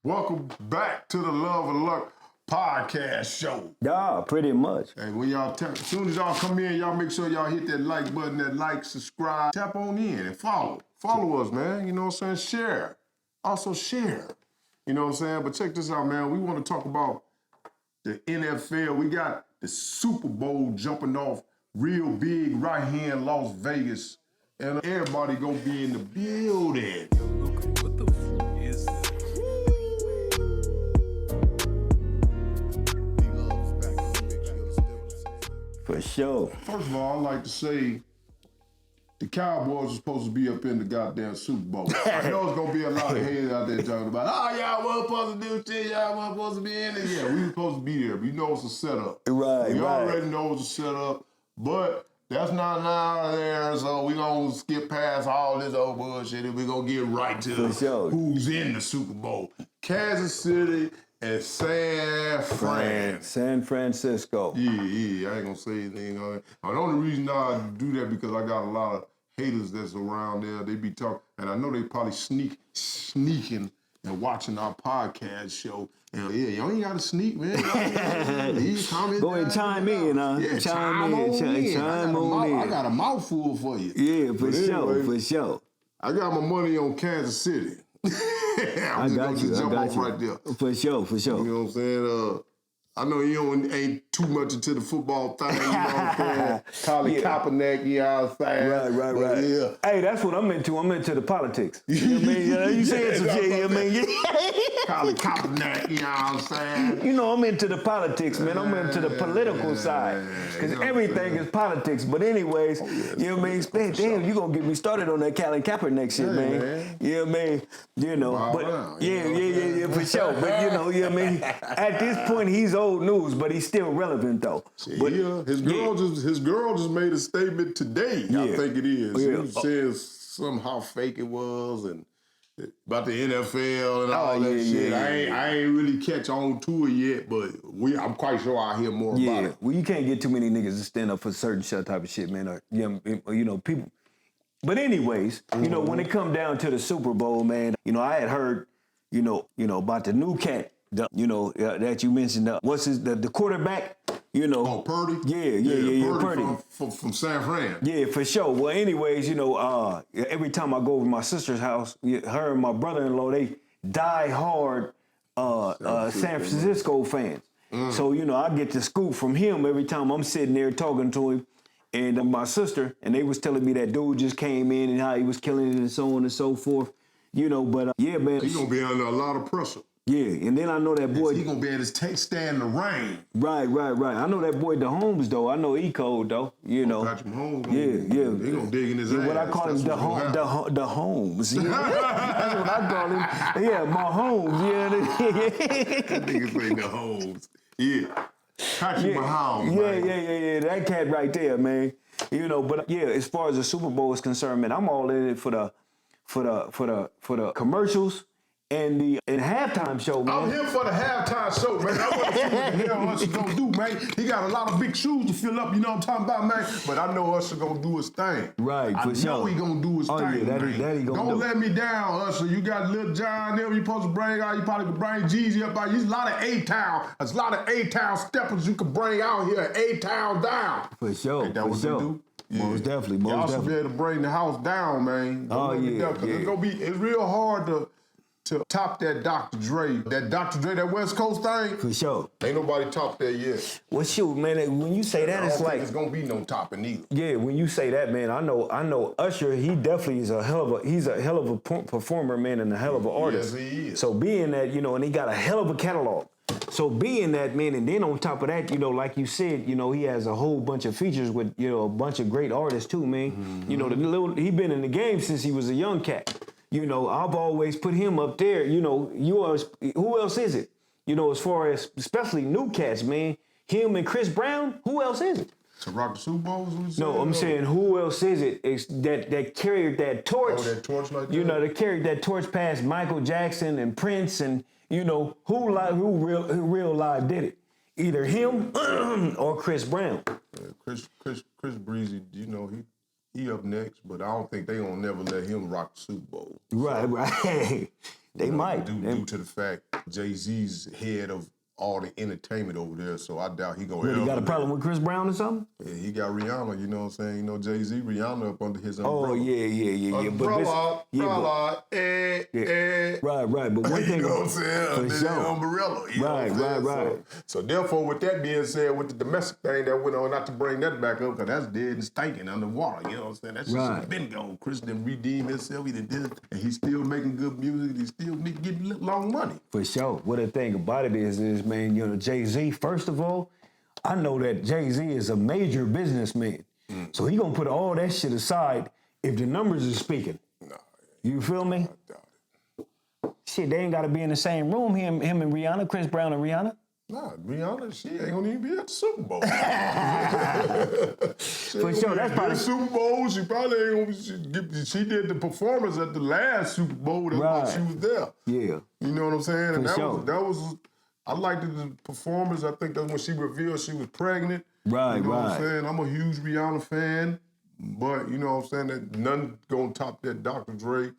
Welcome back to the Love and Luck podcast show. Yeah, pretty much. Hey, when y'all as soon as y'all come in, y'all make sure y'all hit that like button, that like, subscribe, tap on in and follow. Follow us, man. You know what I'm saying? Share. Also share. You know what I'm saying? But check this out, man. We want to talk about the NFL. We got the Super Bowl jumping off real big right here in Las Vegas. And everybody gonna be in the building. What the fuck is this? For sure. First of all, I'd like to say the Cowboys are supposed to be up in the goddamn Super Bowl. I know it's gonna be a lot of haters out there talking about, oh, y'all wasn't supposed to do shit, y'all wasn't supposed to be in it. Yeah, we were supposed to be there. We know it's a setup. Right, we right. already know it's a setup, but that's not now there, so we gonna skip past all this old bullshit and we gonna get right to who's in the Super Bowl. Kansas City and San Francisco. Yeah, I ain't gonna say anything on it. The only reason I do that because I got a lot of haters that's around there. They be talking, and I know they probably sneaking and watching our podcast show. And yeah, you ain't gotta sneak, man. Go ahead, chime in, huh? Yeah, chime on in. I got a mouthful for you. Yeah, for sure. I got my money on Kansas City. I got you. Right there. For sure. You know what I'm saying? I know you ain't too much into the football thing, you know what I'm saying? Colin Kaepernick, you know what I'm saying? Right. Yeah. Hey, that's what I'm into. I'm into the politics. You know what I mean? You saying some shit, you know what I mean? Colin Kaepernick, you know what I'm saying? You know, I'm into the politics, man. I'm into the political side. Because everything is politics. But anyways, you know what I mean? Damn, you gonna get me started on that Colin Kaepernick shit, man. You know what I mean? You know, wow, but wow. Yeah, for sure. But you know what I mean? At this point, he's old news, but he's still relevant though. But, his girl just made a statement today. I think it is. He says somehow fake it was and about the NFL and all that shit. I ain't really catch on to it yet, but I'm quite sure I'll hear more about it. Well, you can't get too many niggas to stand up for certain shit type of shit, man. Or, you know, people. But anyways, you know, when it come down to the Super Bowl, man, you know, I had heard, you know, about the new cat. That you mentioned, what's the quarterback? You know, oh, Purdy. Yeah, Purdy from San Fran. Yeah, for sure. Well, anyways, you know, every time I go over to my sister's house, her and my brother-in-law, they die hard San Francisco fans. So you know, I get the scoop from him every time I'm sitting there talking to him. And my sister, and they was telling me that dude just came in and how he was killing it and so on and so forth. You know, but yeah, man, he's gonna be under a lot of pressure. Yeah, and then I know that boy. He's gonna be able to stand the rain. Right. I know that boy, the Holmes, though. I know he cold, though. You know. Patrick Mahomes. Yeah. He gonna dig in his ass. What I call him, the Holmes. Yeah. That's what I call him. Yeah, my Holmes. Yeah. That nigga say the Holmes. Yeah. Patrick Mahomes. Yeah. That cat right there, man. You know, but yeah, as far as the Super Bowl is concerned, man, I'm all in it for the commercials. And the halftime show, man. I'm here for the halftime show, man. I want to see what the hell Usher gonna do, man. He got a lot of big shoes to fill up, you know what I'm talking about, man? But I know Usher gonna do his thing. Right, for sure. I know he gonna do his thing, that he gonna Don't let me down, Usher. You got Lil Jon there, you supposed to bring out. You probably could bring Jeezy up out. There's a lot of A-Town. There's a lot of A-Town steppers you could bring out here. A-Town down. For sure, Ain't that what they do? Yeah. Most definitely. Y'all should be able to bring the house down, man. It's real hard to top that Dr. Dre. That West Coast thing. For sure. Ain't nobody topped that yet. Well, shoot, man, when you say that, it's like... there's gonna be no topping either. Yeah, when you say that, man, I know Usher, he definitely is a hell of a performer, man, and a hell of an artist. Yes, he is. So being that, you know, and he got a hell of a catalog. So being that, man, and then on top of that, you know, like you said, you know, he has a whole bunch of features with, you know, a bunch of great artists too, man. Mm-hmm. You know, he been in the game since he was a young cat. You know, I've always put him up there. You know, who else is it? You know, as far as especially new cats, man. Him and Chris Brown. Who else is it? To rock the Super Bowl? No, I'm saying who else is it that carried that torch? Oh, that torch like that? You know, that carried that torch past Michael Jackson and Prince, and you know who real live did it? Either him or Chris Brown. Yeah, Chris Breezy. You know he up next, but I don't think they gonna never let him rock the Super Bowl. Right. They might. Due to the fact Jay-Z's head of all the entertainment over there, so I doubt he gonna What, he got a elevate. problem with Chris Brown or something? Yeah, he got Rihanna, you know what I'm saying? You know, Jay-Z, Rihanna up under his umbrella. Oh, yeah. Umbrella, Right. But one thing, you know what I'm saying? for Under sure. the umbrella. You know what I'm saying? Right. So therefore, with that being said, with the domestic thing that went on, not to bring that back up, because that's dead and stinking underwater. You know what I'm saying? That shit Right. should been gone. Chris didn't redeem himself. He did this, and he's still making good music. He still getting long money. For sure. What the thing about it is, man, you know, Jay-Z, first of all, I know that Jay-Z is a major businessman. So he gonna put all that shit aside if the numbers are speaking. Nah, You feel me? I doubt it. Shit, they ain't gotta be in the same room, him and Rihanna, Chris Brown and Rihanna. Nah, Rihanna, she ain't gonna even be at the Super Bowl. For sure, that's probably... The Super Bowl, she probably ain't gonna she did the performance at the last Super Bowl. That's why she was there. Yeah. You know what I'm saying? And For that was I liked the performance. I think that's when she revealed she was pregnant. Right, You know what I'm right. saying? I'm a huge Rihanna fan, but you know what I'm saying? That nothing gonna top that Dr. Dre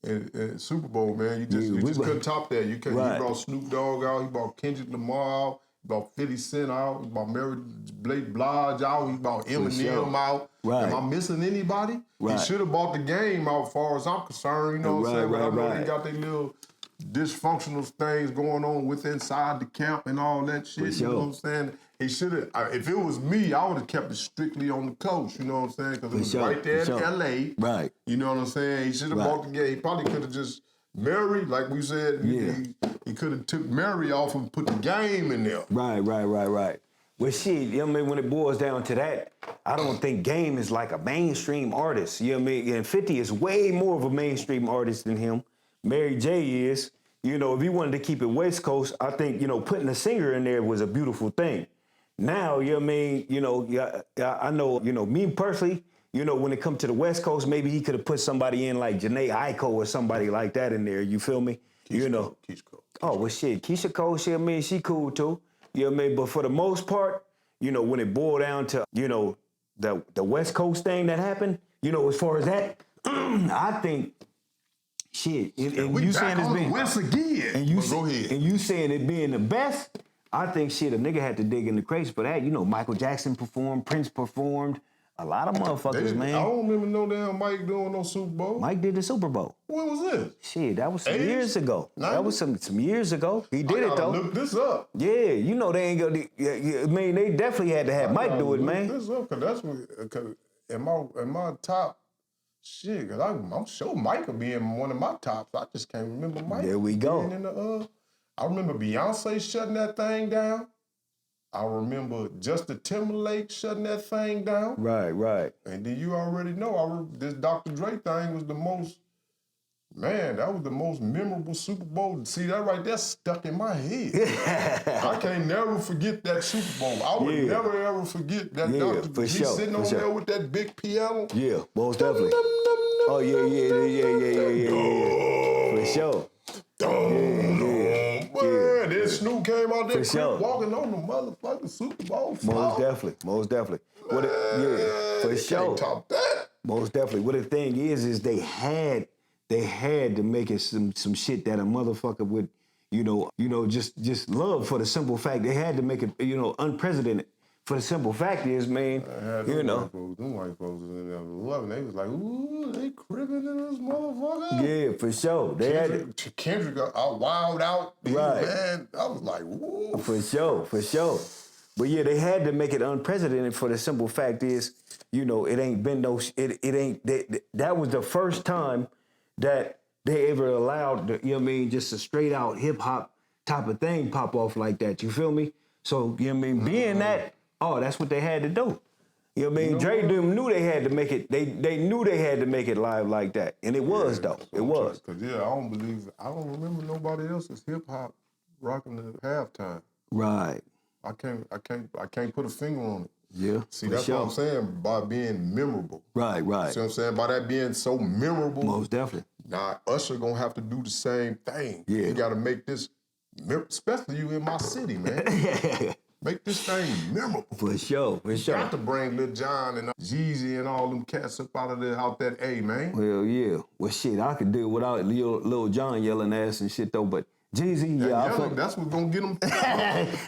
and Super Bowl, man. You just couldn't top that. You can't. Right. He brought Snoop Dogg out. He brought Kendrick Lamar out. He brought 50 Cent out. He brought Mary J. Blige out. He brought Eminem sure. out. Right. Am I missing anybody? Right. He should have bought the game out, as far as I'm concerned. You know what I'm saying? But I know Right. they got their little dysfunctional things going on with inside the camp and all that shit. For You know sure. what I'm saying? He should have. If it was me, I would have kept it strictly on the coast. You know what I'm saying? Because it was sure, right there in for sure. L.A. Right. You know what I'm saying? He should have Right. bought the game. He probably could have just married, like we said. Yeah. He could have took Mary off and put the game in there. Right. Well, shit, you know what I mean? When it boils down to that, I don't think Game is like a mainstream artist. You know what I mean? And 50 is way more of a mainstream artist than him. Mary J is. You know, if he wanted to keep it West Coast, I think, you know, putting a singer in there was a beautiful thing. Now, you know what I mean? You know, I know, you know, me personally, you know, when it comes to the West Coast, maybe he could have put somebody in like Janae Aiko or somebody like that in there. You feel me? You know. Keisha Cole. Oh, well, shit. Keisha Cole, shit, I mean, she cool too. You know what I mean? But for the most part, you know, when it boiled down to, you know, the West Coast thing that happened, you know, as far as that, I think, shit. And We you back saying it's on the been, West again. and you, Well, go ahead. and you saying it being the best, I think, shit, a nigga had to dig in the crates for that. You know, Michael Jackson performed, Prince performed, a lot of motherfuckers, I man. don't remember no damn Mike doing no Super Bowl. Mike did the Super Bowl. When was this? Shit, that was some 80s? years ago. That was some years ago. He did I it gotta though. look this up. Yeah, you know they ain't gonna. I mean, they definitely had to have Mike I do it, gotta man. look this up, cause that's what. Cause in my top shit, cause I'm sure Mike will be in one of my tops. I just can't remember Mike. There we go. being in the, I remember Beyonce shutting that thing down. I remember Justin Timberlake shutting that thing down. Right. And then you already know, this Dr. Dre thing was the most, man, that was the most memorable Super Bowl. See, that right there stuck in my head. I can't never forget that Super Bowl. I would Yeah. never, ever forget that Yeah, Dr. for He sure, sitting for on sure. there with that big piano. Yeah, most definitely. Oh yeah. For sure. Man, then Snoop came out there For sure. walking on the motherfucking Super Bowl floor. Most definitely. Yeah, for They sure. can't top that. Most definitely. What the thing is they had to make it some shit that a motherfucker would, you know, just love for the simple fact they had to make it, you know, unprecedented. For the simple fact is, man, you know. Them white folks was in there loving. They was like, ooh, they cribbing in this motherfucker. Yeah, for sure. They had to, Kendrick wild out. Right. Man, I was like, woo. For sure. But yeah, they had to make it unprecedented for the simple fact is, you know, it ain't been no, it ain't, that was the first time that they ever allowed, you know what I mean, just a straight out hip hop type of thing pop off like that. You feel me? So, you know what I mean, being that, that's what they had to do. You know what I mean? Dre knew they had to make it, they knew they had to make it live like that. And it was though, it was. Cause I don't remember nobody else's hip hop rocking the halftime. Right. I can't put a finger on it. Yeah. See, for that's sure. what I'm saying by being memorable. Right. See what I'm saying? By that being so memorable. Most definitely. Now, Usher gonna have to do the same thing. Yeah. You gotta make this, especially you in my city, man. Make this thing memorable. For sure. Got to bring Lil Jon and Jeezy and all them cats up out that A, man. Well, yeah. Well, shit, I could do it without Lil Jon yelling ass and shit, though, but Jeezy, yeah, I feel, that's what's gonna get them.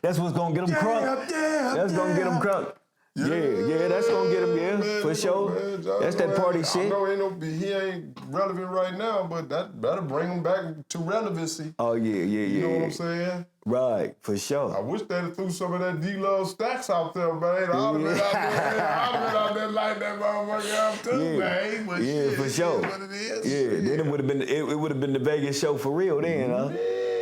that's what's gonna get them crunk. That's gonna get them crunk. Yeah, that's gonna get him, yeah, man, for sure. Man, that's that party I shit. know he ain't relevant right now, but that'll bring him back to relevancy. Oh, yeah. You know what I'm saying? Right, for sure. I wish they'd threw some of that D-Love stacks out there, man. I'd have been out there like that motherfucker up too, man. But yeah, shit, for sure. What it is. Yeah, then it would have been it would have been the Vegas show for real then, huh?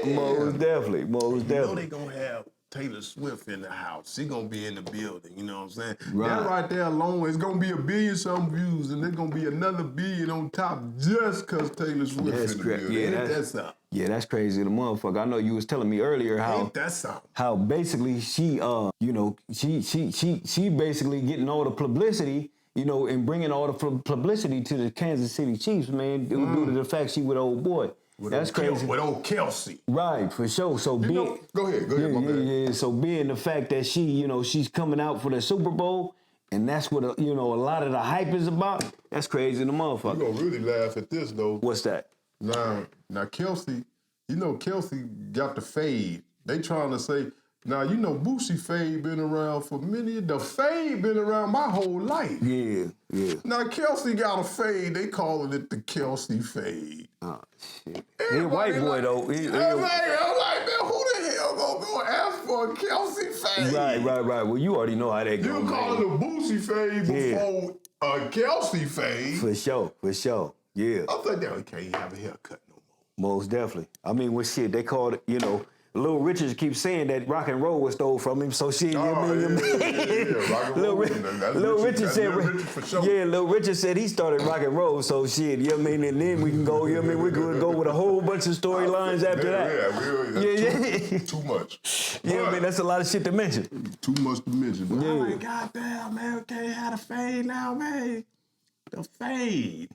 Yeah. Most definitely. You know they gonna have Taylor Swift in the house. She gonna be in the building, you know what I'm saying? Right. That right there alone, it's gonna be 1 billion something views, and there's gonna be another billion on top just cause Taylor Swift That's in the correct. building. Yeah, Ain't that something? Yeah, that's crazy the motherfucker. I know you was telling me earlier Ain't that something? how basically she she basically getting all the publicity, and bringing all the publicity to the Kansas City Chiefs, man, due to the fact she with old boy. That's crazy. With old Kelsey. Right, for sure. So go ahead, my bad. Yeah. So being the fact that she, she's coming out for the Super Bowl, and that's what a lot of the hype is about. That's crazy, the motherfucker. You gonna really laugh at this though. What's that? Now Kelsey, Kelsey got the fade. They trying to say, now Boosie fade been around for many. The fade been around my whole life. Yeah. Now Kelsey got a fade. They calling it the Kelsey fade. Oh shit. He a white boy though. I'm like, man, who the hell gonna go ask for a Kelsey fade? Right. Well, you already know how that goes. You call it a Boosie fade before a Kelsey fade. For sure. Yeah. I think that can't have a haircut no more. Most definitely. I mean, when shit, they called it, Little Richard keeps saying that rock and roll was stole from him, so shit, Little Richard said, for sure. yeah, Little Richard said he started rock and roll, so shit, and then we can go, we could go with a whole bunch of storylines after that. Too much. That's a lot of shit to mention. Too much to mention. But Yeah. I'm like, goddamn, man, we can't have a fade now, man. The fade.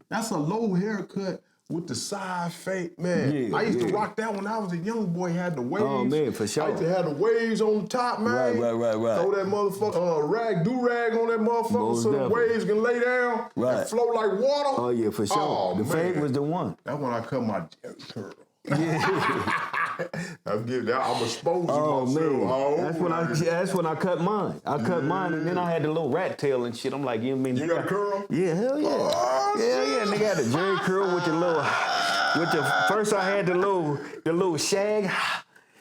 That's a low haircut. With the side fade, man. I used to rock that when I was a young boy, had the waves. Oh, man, for sure. I used to have the waves on the top, man. Right. Throw that motherfucker, do-rag on that motherfucker Most so definitely. the waves can lay down and flow like water. Oh, yeah, for sure. Oh, the man. fade was the one. That's when I cut my Jerry curl. Yeah. I'm exposing Oh, myself. man. That's when I cut mine. I cut mine, and then I had the little rat tail and shit. I'm like, You got a curl? Yeah, hell yeah. Oh, Yeah, nigga had the Jerry curl with first I had the little shag,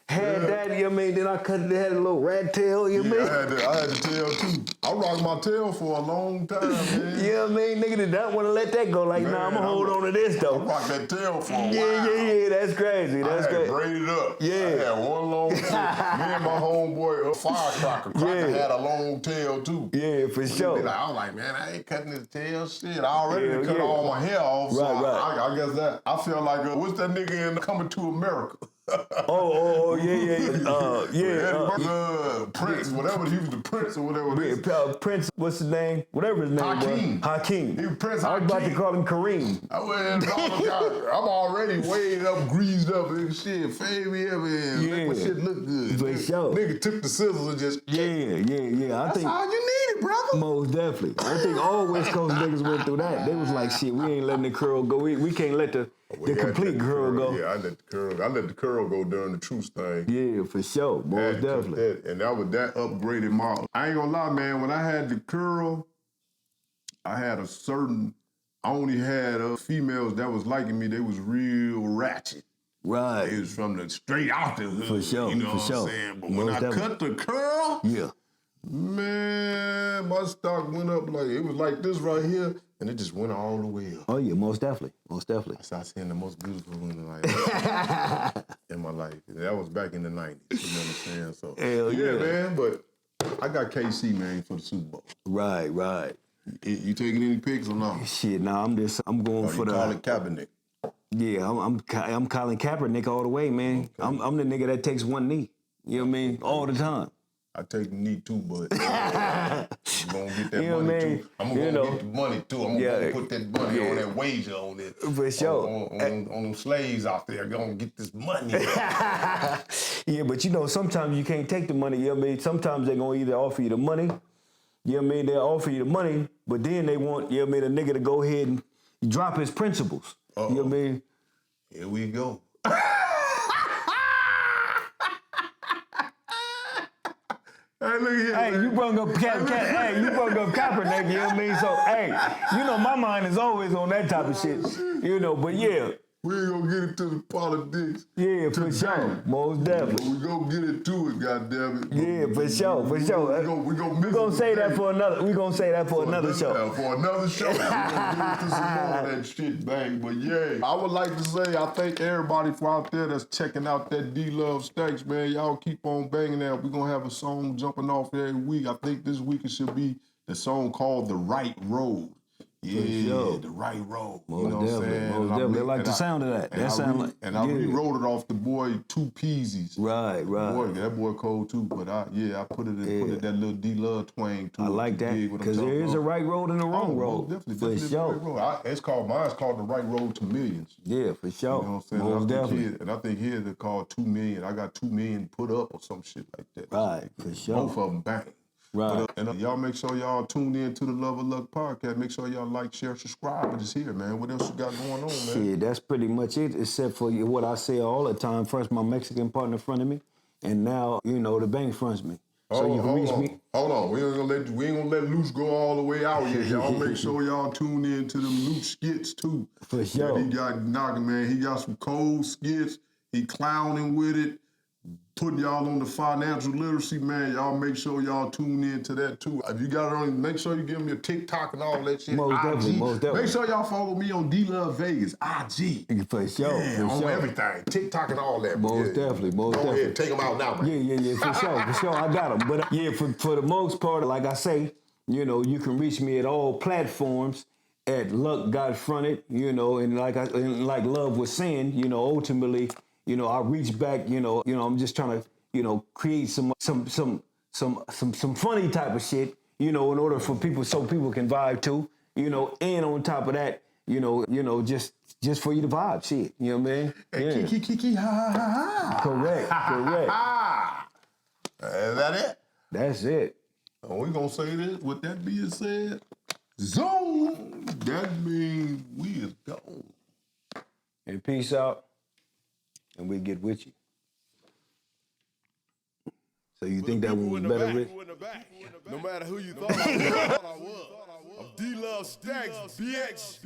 that, then I cut it, had a little rat tail, I had the tail too. I rocked my tail for a long time, man. Nigga did not want to let that go, like, nah, I'm gonna hold on to this though. I rocked that tail for a while. Yeah, that's crazy, I had crazy. braided up. Yeah. I had one long tail. Me and my homeboy, Firecracker, had a long tail too. Yeah, for sure. I was like, man, I ain't cutting his tail. Shit, I already cut yeah. all my hair off. So Right. I guess that I feel like what's that nigga in Coming to America? Prince, whatever he was, the Prince or whatever. Prince, what's his name? Whatever his name was. Hakeem. He was Prince I was about to Hakeem. call him Kareem. I'm already weighed up, greased up, and shit. Fade me up and make my shit look good. For sure. Nigga took the scissors and just. Yeah. That's all you needed, brother. Most definitely. I think all West Coast niggas went through that. They was like, shit, we ain't letting the curl go. We can't let the complete curl go. Yeah, I let the curl go during the truce thing. Yeah, for sure. Most definitely. And that upgraded my. I ain't gonna lie, man. When I had the curl, I had I only had females that was liking me. They was real ratchet. Right. It was from the straight out the hood. For sure. You know for what sure. I'm saying? But when I cut the curl, man, my stock went up it was like this right here, and it just went all the way up. Oh yeah, most definitely. I started seeing the most beautiful women in my life. That was back in the 90s. You know what I'm saying? So Hell yeah, man. But I got KC, man, for the Super Bowl. Right. You taking any picks or not? Shit, I'm going for the Colin Kaepernick. Yeah, I'm Colin Kaepernick all the way, man. Okay. I'm the nigga that takes one knee. You know what I mean? All the time. I take the knee too, but I'm gonna get that money too. I'm gonna get the money too. I'm gonna put that money on that wager on it. For sure. On them slaves out there, gonna get this money. Yeah, but sometimes you can't take the money. You know what I mean? Sometimes they're gonna either offer you the money. You know what I mean? They'll offer you the money, but then they want, you know what I mean, a nigga to go ahead and drop his principles. You know what I mean? Here we go. Hey, look here. Hey, man. you brought up hey, you brought up Kaepernick, you know what I mean? So, hey, you know, my mind is always on that type of shit, you know, but yeah. We ain't gonna get into the politics. Yeah, for sure. Most definitely. We gonna get into it, goddammit. Yeah, for sure. We gonna say that for another. We gonna say that for another show. For another show. We gonna get into some more of that shit, bang. But yeah, I would like to say I thank everybody for out there that's checking out that D-Love Stakes, man. Y'all keep on banging that. We gonna have a song jumping off every week. I think this week it should be the song called "The Right Road." Yeah, sure. The Right Road. Most you know what I'm saying? Most definitely. I like the sound of that. That sound like. And I rewrote it off the boy Two Peasies. Right. Boy, that boy cold too, but I put it that little D-Love twang to it. I like that because there is a right road and a wrong road. Definitely, for sure. The right road. Mine's called The Right Road to Millions. Yeah, for sure. You know what I'm saying? Most definitely. And I think here they're called 2 million. I got 2 million put up or some shit like that. Right, for sure. Both of them bang. Right. And y'all make sure y'all tune in to the Love of Luck podcast. Make sure y'all like, share, subscribe. But it's here, man. What else you got going on, man? Shit, that's pretty much it, except for what I say all the time. First, my Mexican partner fronted me, and now, you know, the bank fronts me. So you can reach me. Hold on. We ain't gonna let Loose go all the way out yet. Y'all make sure y'all tune in to them Loose skits, too. For sure. He got knocking, man. He got some cold skits. He clowning with it. Putting y'all on the financial literacy, man. Y'all make sure y'all tune in to that too. If you got it on, make sure you give me your TikTok and all that shit. Most definitely. Make sure y'all follow me on D-Love Vegas, IG. For sure. Yeah, for on sure. everything. TikTok and all that. Most definitely. Go ahead, take them out now, man. Yeah, for sure. I got them. But yeah, for the most part, like I say, you know, you can reach me at all platforms at Luck Got Fronted, you know, and like Love was saying, you know, ultimately, you know, I reach back, you know, I'm just trying to, you know, create some funny type of shit, you know, in order for people so people can vibe too, you know, and on top of that, you know, just for you to vibe, shit, you know what I mean? Hey, Yeah. Kiki, ha ha ha ha. Correct. Is that it? That's it. And we gonna say this. With that being said, zone. That means we is gone. And peace out, and we get with you. So you think that one was better, Rick? No matter who you thought I was. D-Love Stacks, BX.